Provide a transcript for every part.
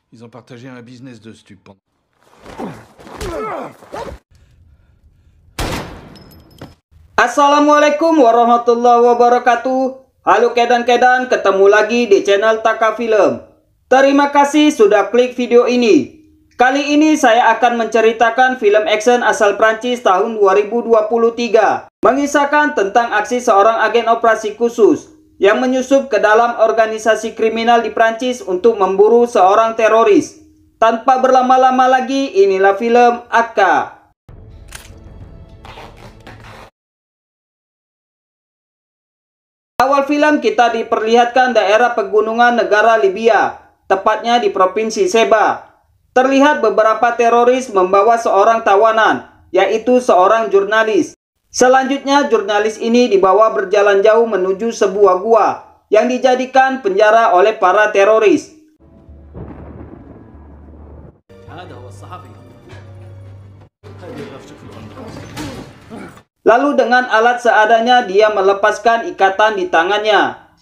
Ils ont partagé un business de stupes. Assalamualaikum warahmatullahi wabarakatuh. Halo kedan-kedan, ketemu lagi di channel Taka Film. Terima kasih sudah klik video ini. Kali ini saya akan menceritakan film action asal Prancis tahun 2023. Mengisahkan tentang aksi seorang agen operasi khusus yang menyusup ke dalam organisasi kriminal di Prancis untuk memburu seorang teroris. Tanpa berlama-lama lagi, inilah film Akka. Awal film kita diperlihatkan daerah pegunungan negara Libya, tepatnya di Provinsi Seba. Terlihat beberapa teroris membawa seorang tawanan, yaitu seorang jurnalis. Selanjutnya jurnalis ini dibawa berjalan jauh menuju sebuah gua yang dijadikan penjara oleh para teroris. Lalu dengan alat seadanya dia melepaskan ikatan di tangannya.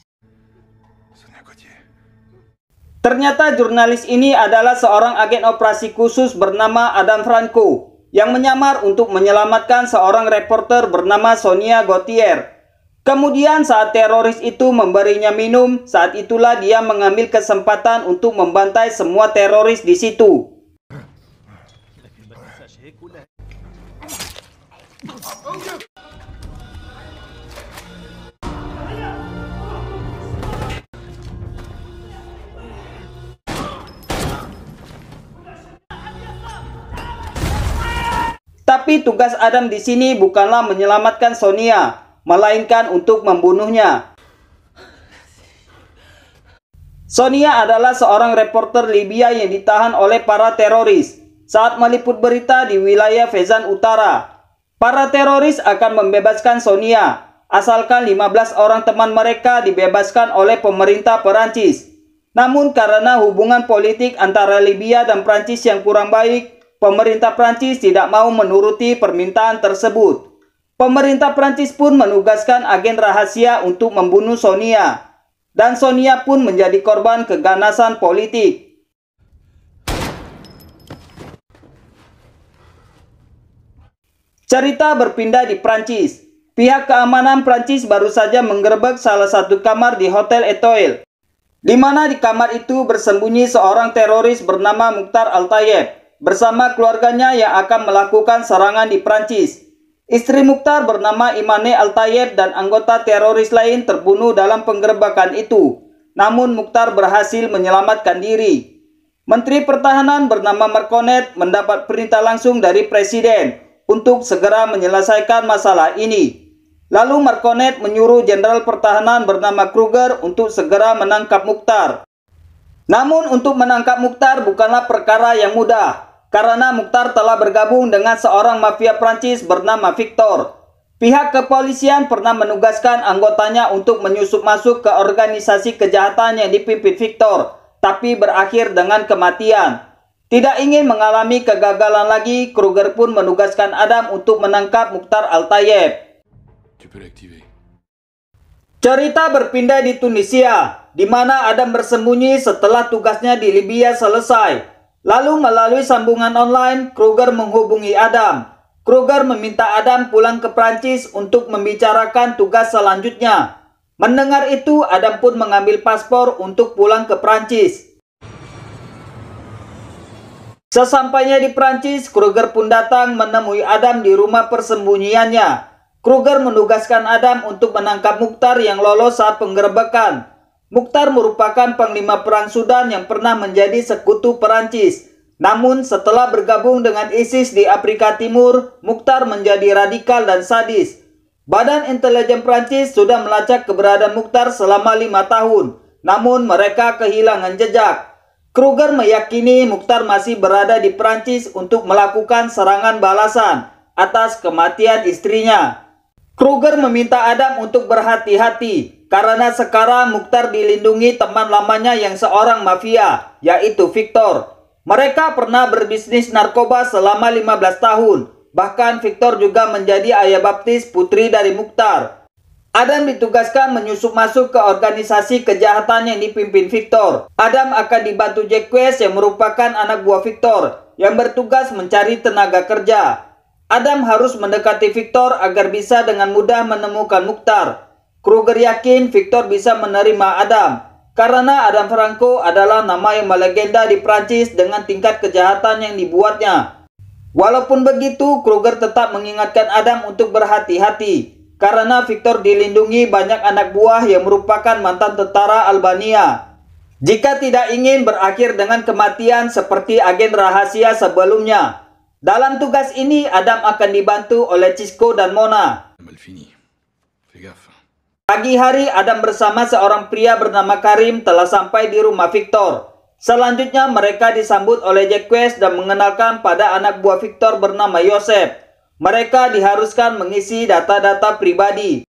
Ternyata jurnalis ini adalah seorang agen operasi khusus bernama Adam Franco yang menyamar untuk menyelamatkan seorang reporter bernama Sonia Gauthier. Kemudian saat teroris itu memberinya minum, saat itulah dia mengambil kesempatan untuk membantai semua teroris di situ. Tapi tugas Adam di sini bukanlah menyelamatkan Sonia, melainkan untuk membunuhnya. Sonia adalah seorang reporter Libya yang ditahan oleh para teroris saat meliput berita di wilayah Fezzan Utara. Para teroris akan membebaskan Sonia, asalkan 15 orang teman mereka dibebaskan oleh pemerintah Perancis. Namun karena hubungan politik antara Libya dan Prancis yang kurang baik, pemerintah Prancis tidak mau menuruti permintaan tersebut. Pemerintah Prancis pun menugaskan agen rahasia untuk membunuh Sonia. Dan Sonia pun menjadi korban keganasan politik. Cerita berpindah di Prancis. Pihak keamanan Prancis baru saja menggerebek salah satu kamar di Hotel Etoile, di mana di kamar itu bersembunyi seorang teroris bernama Mukhtar Al-Tayeb bersama keluarganya yang akan melakukan serangan di Prancis. Istri Mukhtar bernama Imane Al-Tayeb dan anggota teroris lain terbunuh dalam penggerebekan itu. Namun Mukhtar berhasil menyelamatkan diri. Menteri Pertahanan bernama Marconet mendapat perintah langsung dari Presiden untuk segera menyelesaikan masalah ini. Lalu Marconet menyuruh Jenderal Pertahanan bernama Kruger untuk segera menangkap Mukhtar. Namun untuk menangkap Mukhtar bukanlah perkara yang mudah, karena Mukhtar telah bergabung dengan seorang mafia Prancis bernama Victor. Pihak kepolisian pernah menugaskan anggotanya untuk menyusup masuk ke organisasi kejahatan yang dipimpin Victor, tapi berakhir dengan kematian. Tidak ingin mengalami kegagalan lagi, Kruger pun menugaskan Adam untuk menangkap Mukhtar Al-Tayeb. Cerita berpindah di Tunisia, di mana Adam bersembunyi setelah tugasnya di Libya selesai. Lalu melalui sambungan online, Kruger menghubungi Adam. Kruger meminta Adam pulang ke Prancis untuk membicarakan tugas selanjutnya. Mendengar itu, Adam pun mengambil paspor untuk pulang ke Prancis. Sesampainya di Prancis, Kruger pun datang menemui Adam di rumah persembunyiannya. Kruger menugaskan Adam untuk menangkap Mukhtar yang lolos saat penggerebekan. Mukhtar merupakan panglima perang Sudan yang pernah menjadi sekutu Perancis. Namun setelah bergabung dengan ISIS di Afrika Timur, Mukhtar menjadi radikal dan sadis. Badan intelijen Perancis sudah melacak keberadaan Mukhtar selama 5 tahun. Namun mereka kehilangan jejak. Kruger meyakini Mukhtar masih berada di Perancis untuk melakukan serangan balasan atas kematian istrinya. Kruger meminta Adam untuk berhati-hati, karena sekarang Mukhtar dilindungi teman lamanya yang seorang mafia, yaitu Victor. Mereka pernah berbisnis narkoba selama 15 tahun. Bahkan Victor juga menjadi ayah baptis putri dari Mukhtar. Adam ditugaskan menyusup masuk ke organisasi kejahatan yang dipimpin Victor. Adam akan dibantu Jacques yang merupakan anak buah Victor yang bertugas mencari tenaga kerja. Adam harus mendekati Victor agar bisa dengan mudah menemukan Mukhtar. Kruger yakin Victor bisa menerima Adam karena Adam Franco adalah nama yang melegenda di Prancis dengan tingkat kejahatan yang dibuatnya. Walaupun begitu, Kruger tetap mengingatkan Adam untuk berhati-hati karena Victor dilindungi banyak anak buah yang merupakan mantan tentara Albania. Jika tidak ingin berakhir dengan kematian seperti agen rahasia sebelumnya. Dalam tugas ini, Adam akan dibantu oleh Cisco dan Mona. Pagi hari, Adam bersama seorang pria bernama Karim telah sampai di rumah Victor. Selanjutnya, mereka disambut oleh Jacques dan mengenalkan pada anak buah Victor bernama Joseph. Mereka diharuskan mengisi data-data pribadi.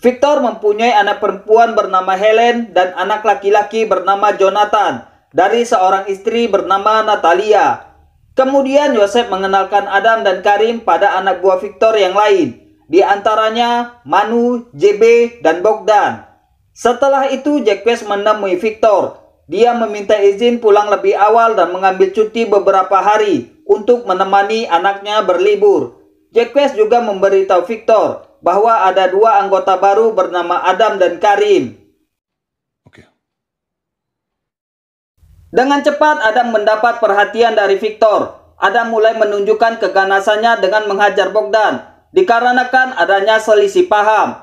Victor mempunyai anak perempuan bernama Helen dan anak laki-laki bernama Jonathan dari seorang istri bernama Natalia. Kemudian Joseph mengenalkan Adam dan Karim pada anak buah Victor yang lain, di antaranya Manu, JB, dan Bogdan. Setelah itu Jacques menemui Victor. Dia meminta izin pulang lebih awal dan mengambil cuti beberapa hari untuk menemani anaknya berlibur. Jacques juga memberitahu Victor bahwa ada dua anggota baru bernama Adam dan Karim. Dengan cepat Adam mendapat perhatian dari Victor. Adam mulai menunjukkan keganasannya dengan menghajar Bogdan, dikarenakan adanya selisih paham.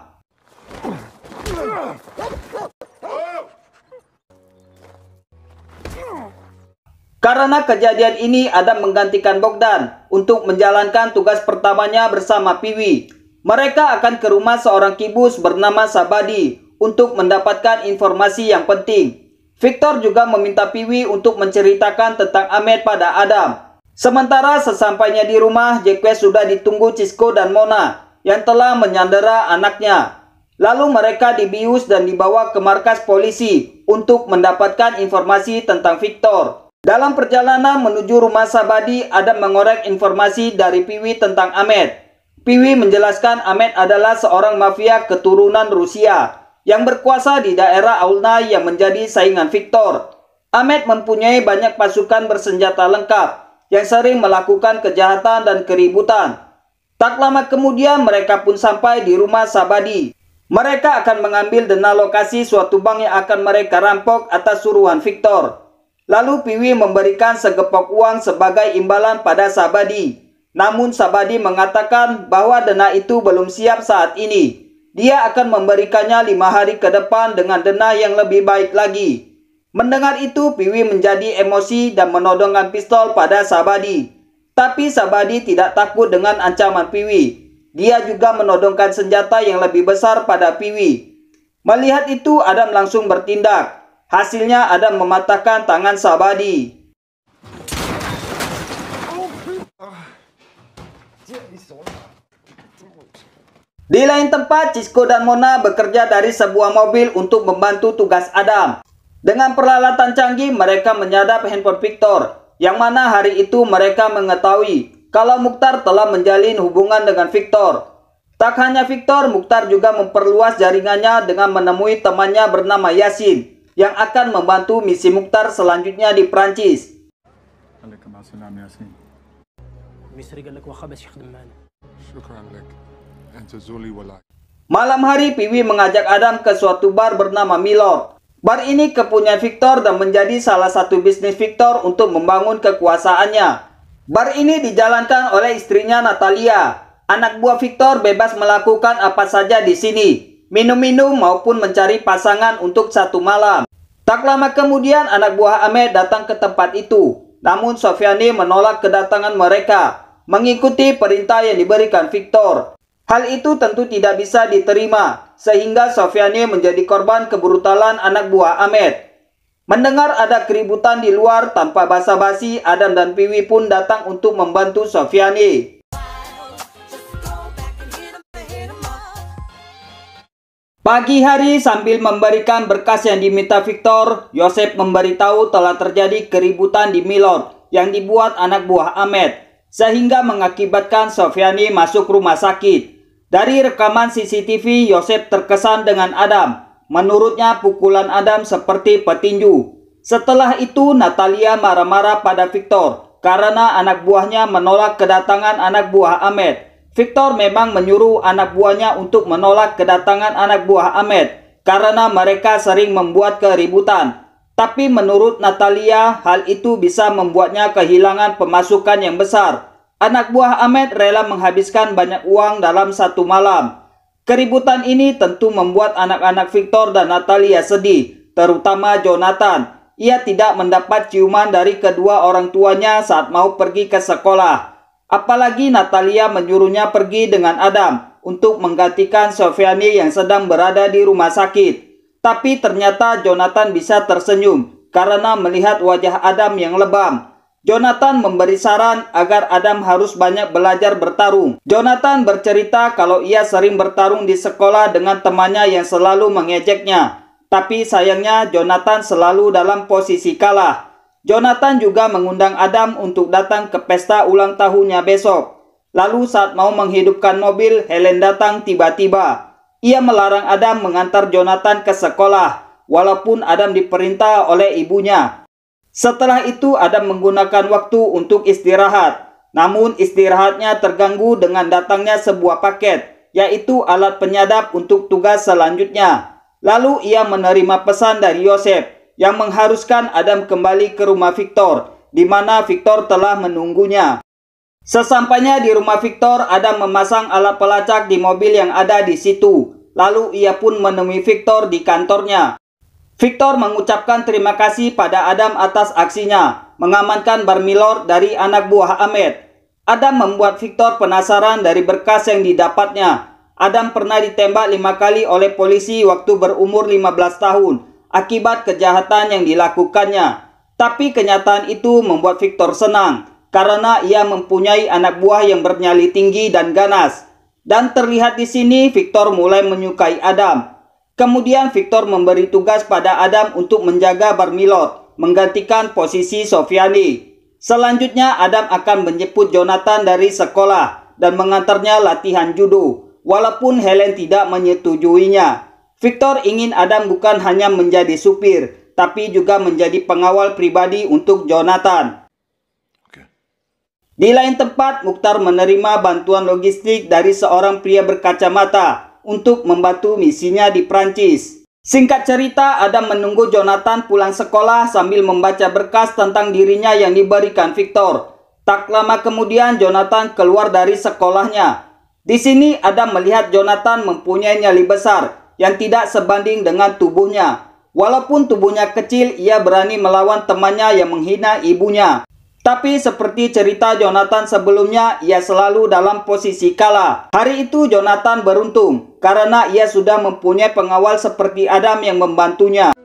Karena kejadian ini, Adam menggantikan Bogdan untuk menjalankan tugas pertamanya bersama Piwi. Mereka akan ke rumah seorang kibus bernama Sabadi untuk mendapatkan informasi yang penting. Victor juga meminta Piwi untuk menceritakan tentang Ahmed pada Adam. Sementara sesampainya di rumah, Jacques sudah ditunggu Cisco dan Mona yang telah menyandera anaknya. Lalu mereka dibius dan dibawa ke markas polisi untuk mendapatkan informasi tentang Victor. Dalam perjalanan menuju rumah Sabadi, Adam mengorek informasi dari Piwi tentang Ahmed. Piwi menjelaskan Ahmed adalah seorang mafia keturunan Rusia yang berkuasa di daerah Aulnay yang menjadi saingan Victor. Ahmed mempunyai banyak pasukan bersenjata lengkap yang sering melakukan kejahatan dan keributan. Tak lama kemudian mereka pun sampai di rumah Sabadi. Mereka akan mengambil dana lokasi suatu bank yang akan mereka rampok atas suruhan Victor. Lalu Piwi memberikan segepok uang sebagai imbalan pada Sabadi. Namun Sabadi mengatakan bahwa dana itu belum siap saat ini. Dia akan memberikannya 5 hari ke depan dengan dana yang lebih baik lagi. Mendengar itu, Piwi menjadi emosi dan menodongkan pistol pada Sabadi. Tapi Sabadi tidak takut dengan ancaman Piwi. Dia juga menodongkan senjata yang lebih besar pada Piwi. Melihat itu, Adam langsung bertindak. Hasilnya Adam mematahkan tangan Sabadi. Di lain tempat, Cisco dan Mona bekerja dari sebuah mobil untuk membantu tugas Adam. Dengan peralatan canggih, mereka menyadap handphone Victor, yang mana hari itu mereka mengetahui kalau Mukhtar telah menjalin hubungan dengan Victor. Tak hanya Victor, Mukhtar juga memperluas jaringannya dengan menemui temannya bernama Yasin, yang akan membantu misi Mukhtar selanjutnya di Prancis. Malam hari, Piwi mengajak Adam ke suatu bar bernama Milord. Bar ini kepunyaan Victor dan menjadi salah satu bisnis Victor untuk membangun kekuasaannya. Bar ini dijalankan oleh istrinya Natalia. Anak buah Victor bebas melakukan apa saja di sini, minum-minum maupun mencari pasangan untuk satu malam. Tak lama kemudian anak buah Ahmed datang ke tempat itu. Namun Sofiani menolak kedatangan mereka, mengikuti perintah yang diberikan Victor. Hal itu tentu tidak bisa diterima, sehingga Sofiani menjadi korban kebrutalan anak buah Ahmed. Mendengar ada keributan di luar, tanpa basa-basi, Adam dan Piwi pun datang untuk membantu Sofiani. Pagi hari, sambil memberikan berkas yang diminta Victor, Joseph memberitahu telah terjadi keributan di Milord yang dibuat anak buah Ahmed, sehingga mengakibatkan Sofiani masuk rumah sakit. Dari rekaman CCTV, Yosef terkesan dengan Adam. Menurutnya pukulan Adam seperti petinju. Setelah itu Natalia marah-marah pada Victor karena anak buahnya menolak kedatangan anak buah Ahmed. Victor memang menyuruh anak buahnya untuk menolak kedatangan anak buah Ahmed karena mereka sering membuat keributan. Tapi menurut Natalia, hal itu bisa membuatnya kehilangan pemasukan yang besar. Anak buah Ahmed rela menghabiskan banyak uang dalam satu malam. Keributan ini tentu membuat anak-anak Victor dan Natalia sedih, terutama Jonathan. Ia tidak mendapat ciuman dari kedua orang tuanya saat mau pergi ke sekolah. Apalagi Natalia menyuruhnya pergi dengan Adam untuk menggantikan Sofiani yang sedang berada di rumah sakit. Tapi ternyata Jonathan bisa tersenyum karena melihat wajah Adam yang lebam. Jonathan memberi saran agar Adam harus banyak belajar bertarung. Jonathan bercerita kalau ia sering bertarung di sekolah dengan temannya yang selalu mengejeknya. Tapi sayangnya Jonathan selalu dalam posisi kalah. Jonathan juga mengundang Adam untuk datang ke pesta ulang tahunnya besok. Lalu saat mau menghidupkan mobil, Helen datang tiba-tiba. Ia melarang Adam mengantar Jonathan ke sekolah, walaupun Adam diperintah oleh ibunya. Setelah itu Adam menggunakan waktu untuk istirahat. Namun istirahatnya terganggu dengan datangnya sebuah paket, yaitu alat penyadap untuk tugas selanjutnya. Lalu ia menerima pesan dari Yosef yang mengharuskan Adam kembali ke rumah Victor, di mana Victor telah menunggunya. Sesampainya di rumah Victor, Adam memasang alat pelacak di mobil yang ada di situ. Lalu ia pun menemui Victor di kantornya. Victor mengucapkan terima kasih pada Adam atas aksinya, mengamankan Barmilor dari anak buah Ahmed. Adam membuat Victor penasaran dari berkas yang didapatnya. Adam pernah ditembak 5 kali oleh polisi waktu berumur 15 tahun akibat kejahatan yang dilakukannya. Tapi kenyataan itu membuat Victor senang karena ia mempunyai anak buah yang bernyali tinggi dan ganas. Dan terlihat di sini Victor mulai menyukai Adam. Kemudian Victor memberi tugas pada Adam untuk menjaga Barmilor, menggantikan posisi Sofiani. Selanjutnya Adam akan menjemput Jonathan dari sekolah dan mengantarnya latihan judo, walaupun Helen tidak menyetujuinya. Victor ingin Adam bukan hanya menjadi supir, tapi juga menjadi pengawal pribadi untuk Jonathan. Di lain tempat, Mukhtar menerima bantuan logistik dari seorang pria berkacamata untuk membantu misinya di Prancis. Singkat cerita, Adam menunggu Jonathan pulang sekolah sambil membaca berkas tentang dirinya yang diberikan Victor. Tak lama kemudian Jonathan keluar dari sekolahnya. Di sini Adam melihat Jonathan mempunyai nyali besar yang tidak sebanding dengan tubuhnya. Walaupun tubuhnya kecil, ia berani melawan temannya yang menghina ibunya. Tapi seperti cerita Jonathan sebelumnya, ia selalu dalam posisi kalah. Hari itu Jonathan beruntung karena ia sudah mempunyai pengawal seperti Adam yang membantunya.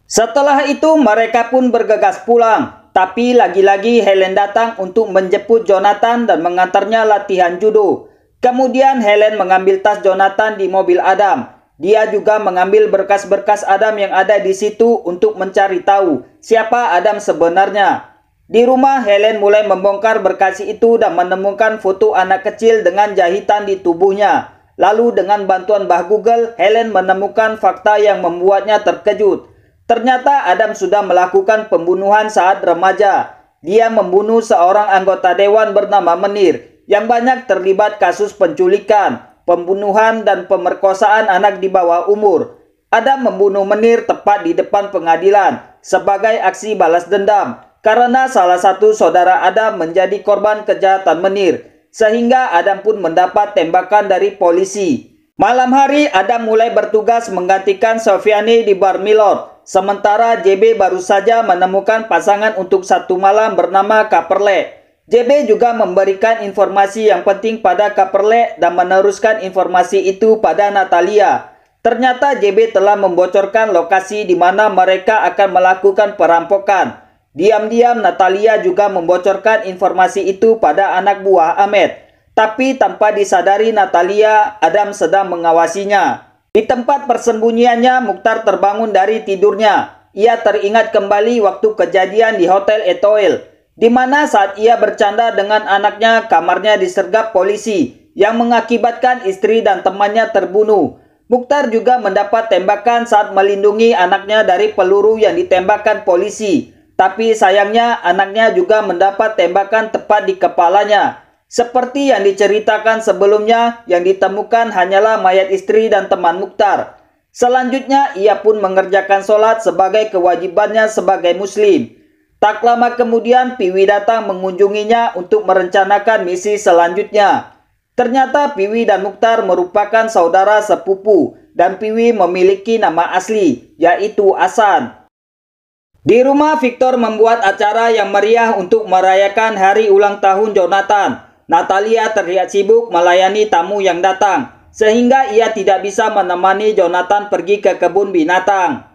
Setelah itu mereka pun bergegas pulang. Tapi lagi-lagi Helen datang untuk menjemput Jonathan dan mengantarnya latihan judo. Kemudian Helen mengambil tas Jonathan di mobil Adam. Dia juga mengambil berkas-berkas Adam yang ada di situ untuk mencari tahu siapa Adam sebenarnya. Di rumah, Helen mulai membongkar berkas itu dan menemukan foto anak kecil dengan jahitan di tubuhnya. Lalu dengan bantuan Mbah Google, Helen menemukan fakta yang membuatnya terkejut. Ternyata Adam sudah melakukan pembunuhan saat remaja. Dia membunuh seorang anggota dewan bernama Menir yang banyak terlibat kasus penculikan, pembunuhan dan pemerkosaan anak di bawah umur. Adam membunuh Menir tepat di depan pengadilan sebagai aksi balas dendam karena salah satu saudara Adam menjadi korban kejahatan Menir, sehingga Adam pun mendapat tembakan dari polisi. Malam hari Adam mulai bertugas menggantikan Sofiani di Barmilor, sementara JB baru saja menemukan pasangan untuk satu malam bernama Kaperle. JB juga memberikan informasi yang penting pada Kaperle dan meneruskan informasi itu pada Natalia. Ternyata JB telah membocorkan lokasi di mana mereka akan melakukan perampokan. Diam-diam Natalia juga membocorkan informasi itu pada anak buah Ahmed. Tapi tanpa disadari Natalia, Adam sedang mengawasinya. Di tempat persembunyiannya, Mukhtar terbangun dari tidurnya. Ia teringat kembali waktu kejadian di Hotel Etoile. di mana saat ia bercanda dengan anaknya, kamarnya disergap polisi yang mengakibatkan istri dan temannya terbunuh. Mukhtar juga mendapat tembakan saat melindungi anaknya dari peluru yang ditembakkan polisi. Tapi sayangnya anaknya juga mendapat tembakan tepat di kepalanya. Seperti yang diceritakan sebelumnya, yang ditemukan hanyalah mayat istri dan teman Mukhtar. Selanjutnya ia pun mengerjakan sholat sebagai kewajibannya sebagai muslim. Tak lama kemudian Piwi datang mengunjunginya untuk merencanakan misi selanjutnya. Ternyata Piwi dan Mukhtar merupakan saudara sepupu dan Piwi memiliki nama asli, yaitu Hasan. Di rumah, Victor membuat acara yang meriah untuk merayakan hari ulang tahun Jonathan. Natalia terlihat sibuk melayani tamu yang datang, sehingga ia tidak bisa menemani Jonathan pergi ke kebun binatang.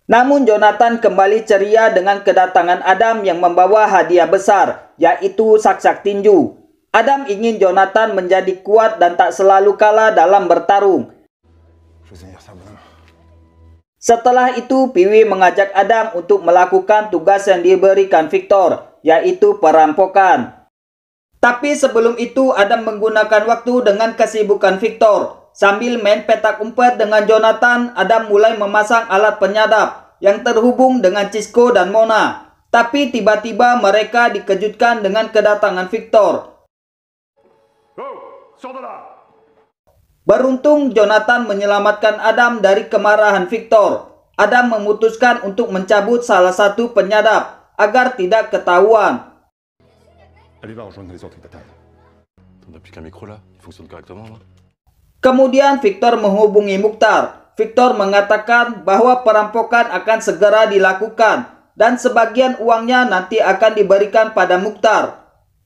Namun Jonathan kembali ceria dengan kedatangan Adam yang membawa hadiah besar, yaitu saksak tinju. Adam ingin Jonathan menjadi kuat dan tak selalu kalah dalam bertarung. Setelah itu, Piwi mengajak Adam untuk melakukan tugas yang diberikan Victor, yaitu perampokan. Tapi sebelum itu, Adam menggunakan waktu dengan kesibukan Victor. Sambil main petak umpet dengan Jonathan, Adam mulai memasang alat penyadap yang terhubung dengan Cisco dan Mona. Tapi tiba-tiba mereka dikejutkan dengan kedatangan Victor. Beruntung Jonathan menyelamatkan Adam dari kemarahan Victor. Adam memutuskan untuk mencabut salah satu penyadap agar tidak ketahuan. Kemudian Victor menghubungi Mukhtar. Victor mengatakan bahwa perampokan akan segera dilakukan dan sebagian uangnya nanti akan diberikan pada Mukhtar.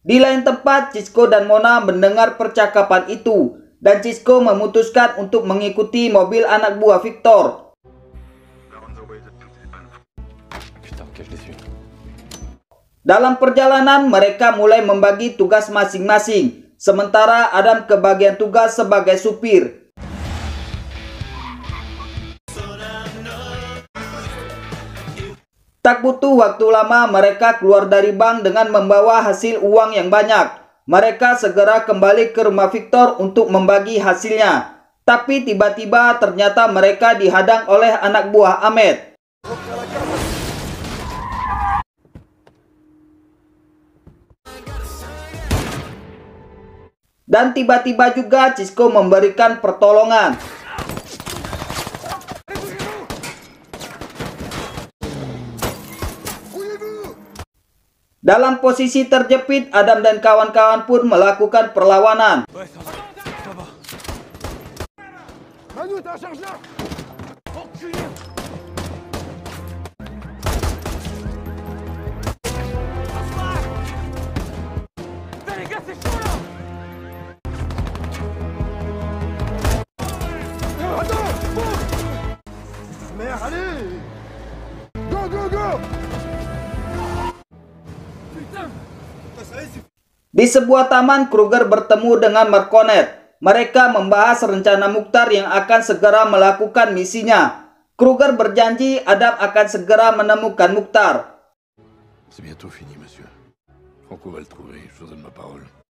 Di lain tempat, Cisco dan Mona mendengar percakapan itu, dan Cisco memutuskan untuk mengikuti mobil anak buah Victor. Dalam perjalanan, mereka mulai membagi tugas masing-masing, sementara Adam kebagian tugas sebagai supir. Tak butuh waktu lama, mereka keluar dari bank dengan membawa hasil uang yang banyak. Mereka segera kembali ke rumah Victor untuk membagi hasilnya. Tapi tiba-tiba ternyata mereka dihadang oleh anak buah Ahmed. Dan tiba-tiba juga Cisco memberikan pertolongan. Dalam posisi terjepit, Adam dan kawan-kawan pun melakukan perlawanan. Di sebuah taman, Kruger bertemu dengan Marconet. Mereka membahas rencana Mukhtar yang akan segera melakukan misinya. Kruger berjanji Adam akan segera menemukan Mukhtar.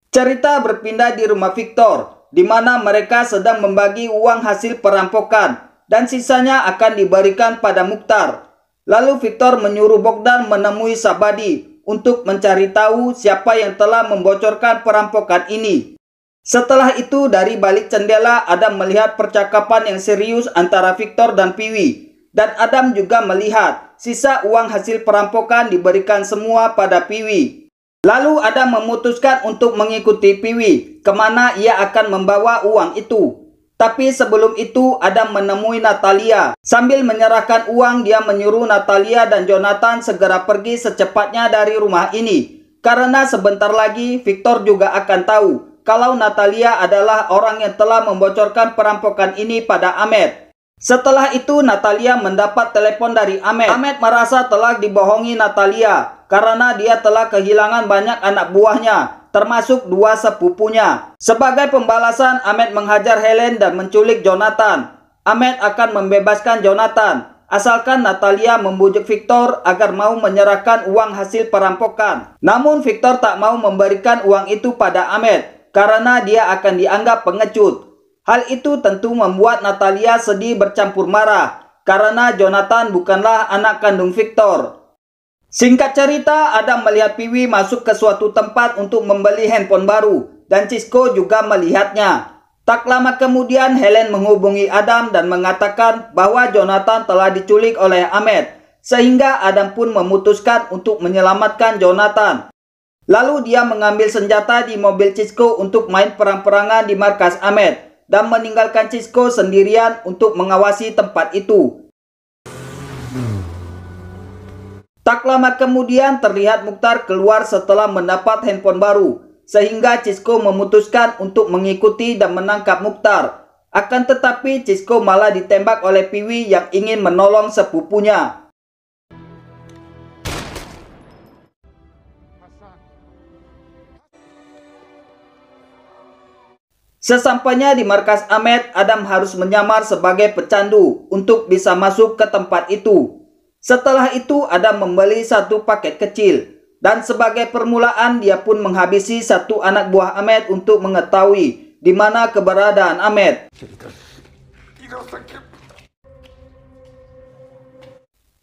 Cerita berpindah di rumah Victor, di mana mereka sedang membagi uang hasil perampokan, dan sisanya akan diberikan pada Mukhtar. Lalu Victor menyuruh Bogdan menemui Sabadi untuk mencari tahu siapa yang telah membocorkan perampokan ini. Setelah itu, dari balik jendela, Adam melihat percakapan yang serius antara Victor dan Piwi. Dan Adam juga melihat sisa uang hasil perampokan diberikan semua pada Piwi. Lalu Adam memutuskan untuk mengikuti Piwi, kemana ia akan membawa uang itu. Tapi sebelum itu, Adam menemui Natalia. Sambil menyerahkan uang, dia menyuruh Natalia dan Jonathan segera pergi secepatnya dari rumah ini. Karena sebentar lagi, Victor juga akan tahu kalau Natalia adalah orang yang telah membocorkan perampokan ini pada Ahmed. Setelah itu, Natalia mendapat telepon dari Ahmed. Ahmed merasa telah dibohongi Natalia karena dia telah kehilangan banyak anak buahnya, termasuk dua sepupunya. Sebagai pembalasan, Ahmed menghajar Helen dan menculik Jonathan. Ahmed akan membebaskan Jonathan. asalkan Natalia membujuk Victor agar mau menyerahkan uang hasil perampokan. Namun Victor tak mau memberikan uang itu pada Ahmed karena dia akan dianggap pengecut. Hal itu tentu membuat Natalia sedih bercampur marah karena Jonathan bukanlah anak kandung Victor. Singkat cerita, Adam melihat Piwi masuk ke suatu tempat untuk membeli handphone baru dan Cisco juga melihatnya. Tak lama kemudian Helen menghubungi Adam dan mengatakan bahwa Jonathan telah diculik oleh Ahmed, sehingga Adam pun memutuskan untuk menyelamatkan Jonathan. Lalu dia mengambil senjata di mobil Cisco untuk main perang-perangan di markas Ahmed dan meninggalkan Cisco sendirian untuk mengawasi tempat itu. Tak lama kemudian terlihat Mukhtar keluar setelah mendapat handphone baru, sehingga Cisco memutuskan untuk mengikuti dan menangkap Mukhtar. Akan tetapi Cisco malah ditembak oleh Piwi yang ingin menolong sepupunya. Sesampainya di markas Ahmed, Adam harus menyamar sebagai pecandu untuk bisa masuk ke tempat itu. Setelah itu Adam membeli satu paket kecil, dan sebagai permulaan dia pun menghabisi satu anak buah Ahmed untuk mengetahui di mana keberadaan Ahmed.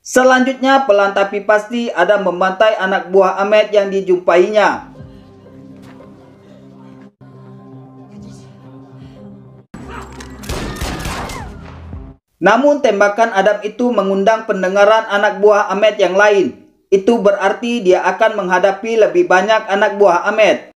Selanjutnya pelan tapi pasti Adam membantai anak buah Ahmed yang dijumpainya. Namun tembakan Adam itu mengundang pendengaran anak buah Ahmed yang lain. Itu berarti dia akan menghadapi lebih banyak anak buah Ahmed.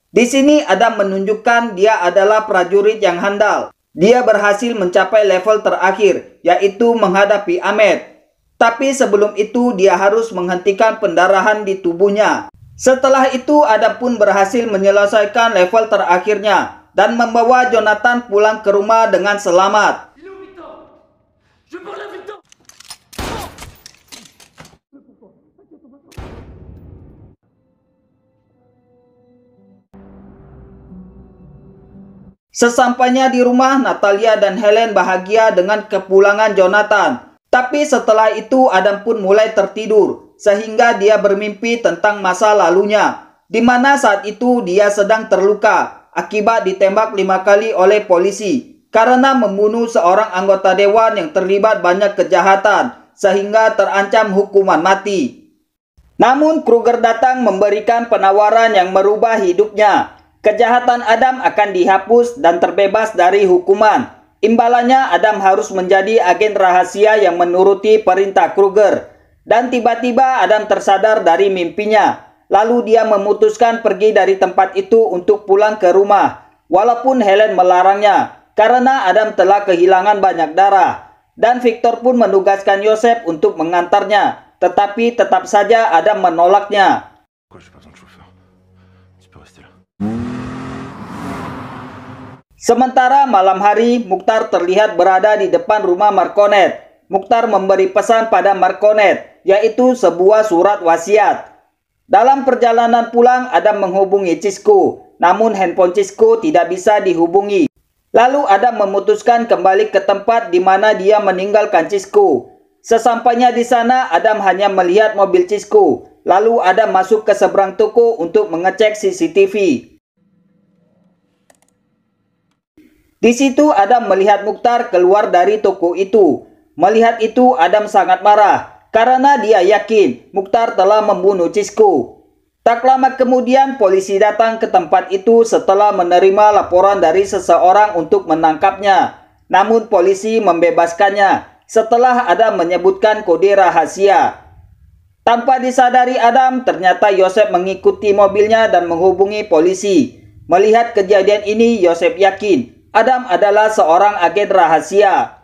Di sini Adam menunjukkan dia adalah prajurit yang handal. Dia berhasil mencapai level terakhir, yaitu menghadapi Ahmed. Tapi sebelum itu dia harus menghentikan pendarahan di tubuhnya. Setelah itu Adam pun berhasil menyelesaikan level terakhirnya dan membawa Jonathan pulang ke rumah dengan selamat. Sesampainya di rumah, Natalia dan Helen bahagia dengan kepulangan Jonathan. Tapi setelah itu Adam pun mulai tertidur, sehingga dia bermimpi tentang masa lalunya, di mana saat itu dia sedang terluka akibat ditembak 5 kali oleh polisi karena membunuh seorang anggota dewan yang terlibat banyak kejahatan, sehingga terancam hukuman mati. Namun Kruger datang memberikan penawaran yang merubah hidupnya. Kejahatan Adam akan dihapus dan terbebas dari hukuman. Imbalannya Adam harus menjadi agen rahasia yang menuruti perintah Kruger. Dan tiba-tiba Adam tersadar dari mimpinya. Lalu dia memutuskan pergi dari tempat itu untuk pulang ke rumah. Walaupun Helen melarangnya, karena Adam telah kehilangan banyak darah. Dan Victor pun menugaskan Joseph untuk mengantarnya. Tetapi tetap saja Adam menolaknya. Sementara malam hari, Mukhtar terlihat berada di depan rumah Marconet. Mukhtar memberi pesan pada Marconet, yaitu sebuah surat wasiat. Dalam perjalanan pulang, Adam menghubungi Cisco, namun handphone Cisco tidak bisa dihubungi. Lalu Adam memutuskan kembali ke tempat di mana dia meninggalkan Cisco. Sesampainya di sana, Adam hanya melihat mobil Cisco. Lalu Adam masuk ke seberang toko untuk mengecek CCTV. Di situ Adam melihat Mukhtar keluar dari toko itu. Melihat itu Adam sangat marah karena dia yakin Mukhtar telah membunuh Cisco. Tak lama kemudian polisi datang ke tempat itu setelah menerima laporan dari seseorang untuk menangkapnya. Namun polisi membebaskannya setelah Adam menyebutkan kode rahasia. Tanpa disadari Adam, ternyata Joseph mengikuti mobilnya dan menghubungi polisi. Melihat kejadian ini, Joseph yakin Adam adalah seorang agen rahasia.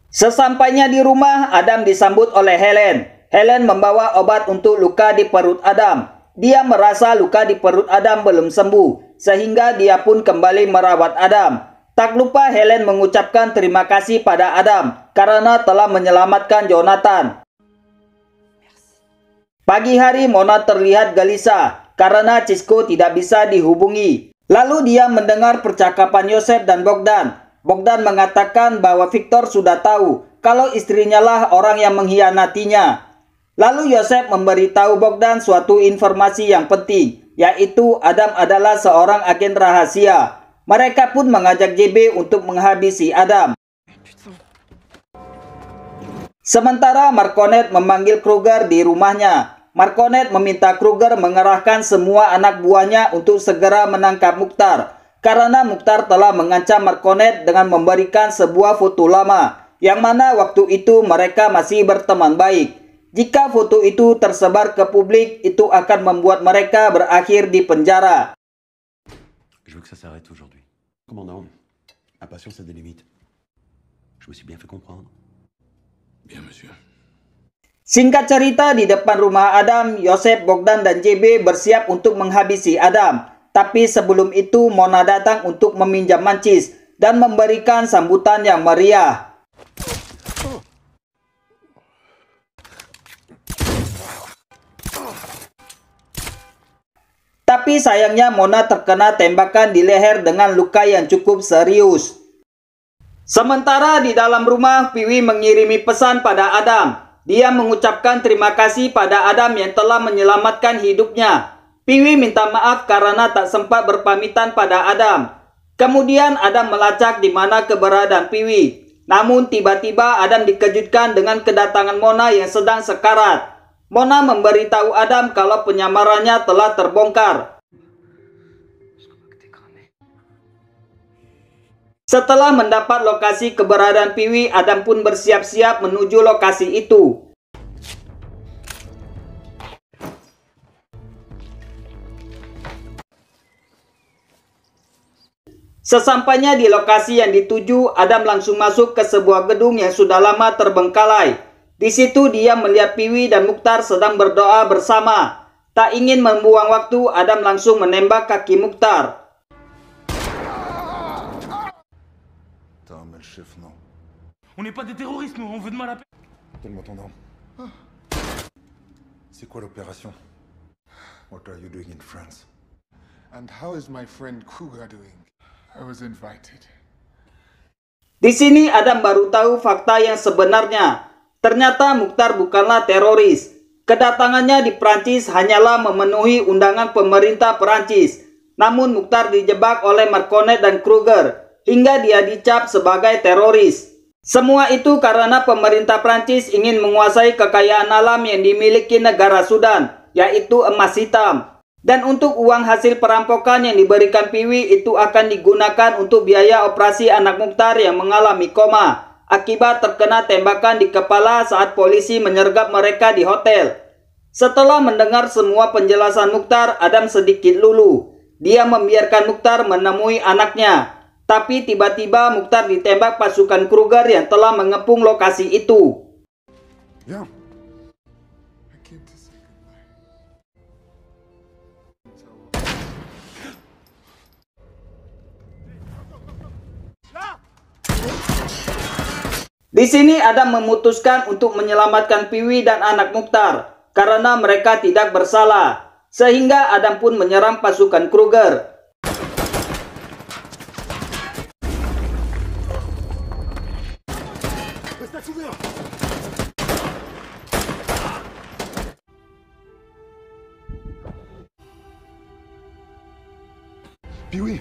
Sesampainya di rumah, Adam disambut oleh Helen. Helen membawa obat untuk luka di perut Adam. Dia merasa luka di perut Adam belum sembuh, sehingga dia pun kembali merawat Adam. Tak lupa Helen mengucapkan terima kasih pada Adam karena telah menyelamatkan Jonathan. Pagi hari Mona terlihat gelisah karena Cisco tidak bisa dihubungi. Lalu dia mendengar percakapan Yosef dan Bogdan. Bogdan mengatakan bahwa Victor sudah tahu kalau istrinya lah orang yang mengkhianatinya. Lalu Yosef memberitahu Bogdan suatu informasi yang penting, yaitu Adam adalah seorang agen rahasia. Mereka pun mengajak JB untuk menghabisi Adam. Sementara Marconet memanggil Kruger di rumahnya. Marconet meminta Kruger mengerahkan semua anak buahnya untuk segera menangkap Mukhtar, karena Mukhtar telah mengancam Marconet dengan memberikan sebuah foto lama, yang mana waktu itu mereka masih berteman baik. Jika foto itu tersebar ke publik, itu akan membuat mereka berakhir di penjara. Je veux que ça s'arrête aujourd'hui. Commandant, impatience a des limites. Je me suis bien fait comprendre. Bien, monsieur. Singkat cerita, di depan rumah Adam, Yosef, Bogdan, dan JB bersiap untuk menghabisi Adam. Tapi sebelum itu, Mona datang untuk meminjam mancis dan memberikan sambutan yang meriah. Tapi sayangnya Mona terkena tembakan di leher dengan luka yang cukup serius. Sementara di dalam rumah, Piwi mengirimi pesan pada Adam. Dia mengucapkan terima kasih pada Adam yang telah menyelamatkan hidupnya. Piwi minta maaf karena tak sempat berpamitan pada Adam. Kemudian Adam melacak di mana keberadaan Piwi. Namun tiba-tiba Adam dikejutkan dengan kedatangan Mona yang sedang sekarat. Mona memberitahu Adam kalau penyamarannya telah terbongkar. Setelah mendapat lokasi keberadaan Piwi, Adam pun bersiap-siap menuju lokasi itu. Sesampainya di lokasi yang dituju, Adam langsung masuk ke sebuah gedung yang sudah lama terbengkalai. Di situ dia melihat Piwi dan Mukhtar sedang berdoa bersama. Tak ingin membuang waktu, Adam langsung menembak kaki Mukhtar. Chef, non. On n'est pas des terroristes, nous, on veut de mal à personne. Donne-moi ton arme. C'est quoi l'opération? What are you doing in France? And how is my friend Kruger doing? I was invited. Di sini Adam baru tahu fakta yang sebenarnya. Ternyata Mukhtar bukanlah teroris. Kedatangannya di Prancis hanyalah memenuhi undangan pemerintah Prancis. Namun Mukhtar dijebak oleh Marconet dan Kruger, hingga dia dicap sebagai teroris. Semua itu karena pemerintah Prancis ingin menguasai kekayaan alam yang dimiliki negara Sudan, yaitu emas hitam. Dan untuk uang hasil perampokan yang diberikan Piwi itu akan digunakan untuk biaya operasi anak Mukhtar yang mengalami koma akibat terkena tembakan di kepala saat polisi menyergap mereka di hotel. Setelah mendengar semua penjelasan Mukhtar, Adam sedikit luluh. Dia membiarkan Mukhtar menemui anaknya. Tapi tiba-tiba Mukhtar ditembak pasukan Kruger yang telah mengepung lokasi itu. Yeah. I came to say goodbye. Di sini Adam memutuskan untuk menyelamatkan Piwi dan anak Mukhtar karena mereka tidak bersalah. Sehingga Adam pun menyerang pasukan Kruger. Puis oui,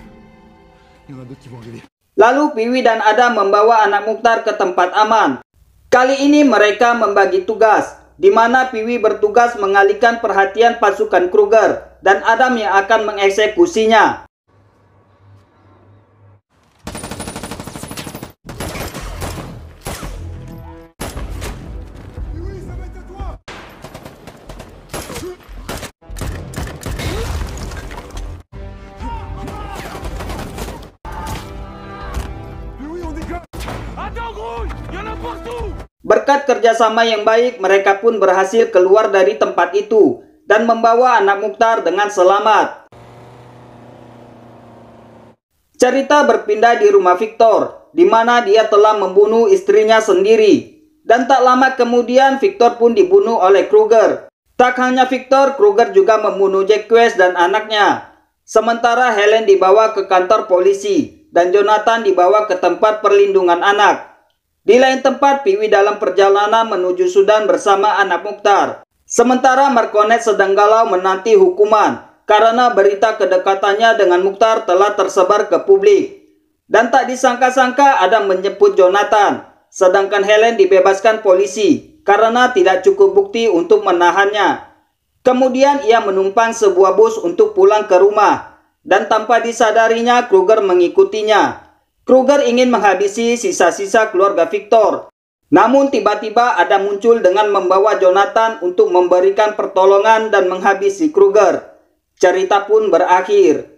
il y en a d'autres qui vont arriver. Lalu Piwi dan Adam membawa anak Mukhtar ke tempat aman. Kali ini mereka membagi tugas, di mana Piwi bertugas mengalihkan perhatian pasukan Kruger dan Adam yang akan mengeksekusinya. Berkat kerjasama yang baik, mereka pun berhasil keluar dari tempat itu dan membawa anak Mukhtar dengan selamat. Cerita berpindah di rumah Victor, di mana dia telah membunuh istrinya sendiri. Dan tak lama kemudian Victor pun dibunuh oleh Kruger. Tak hanya Victor, Kruger juga membunuh Jacques dan anaknya. Sementara Helen dibawa ke kantor polisi dan Jonathan dibawa ke tempat perlindungan anak. Di lain tempat, Piwi dalam perjalanan menuju Sudan bersama anak Mukhtar. Sementara Marconet sedang galau menanti hukuman karena berita kedekatannya dengan Mukhtar telah tersebar ke publik. Dan tak disangka-sangka Adam menjemput Jonathan, sedangkan Helen dibebaskan polisi karena tidak cukup bukti untuk menahannya. Kemudian ia menumpang sebuah bus untuk pulang ke rumah, dan tanpa disadarinya Kruger mengikutinya. Kruger ingin menghabisi sisa-sisa keluarga Victor. Namun tiba-tiba Adam muncul dengan membawa Jonathan untuk memberikan pertolongan dan menghabisi Kruger. Cerita pun berakhir.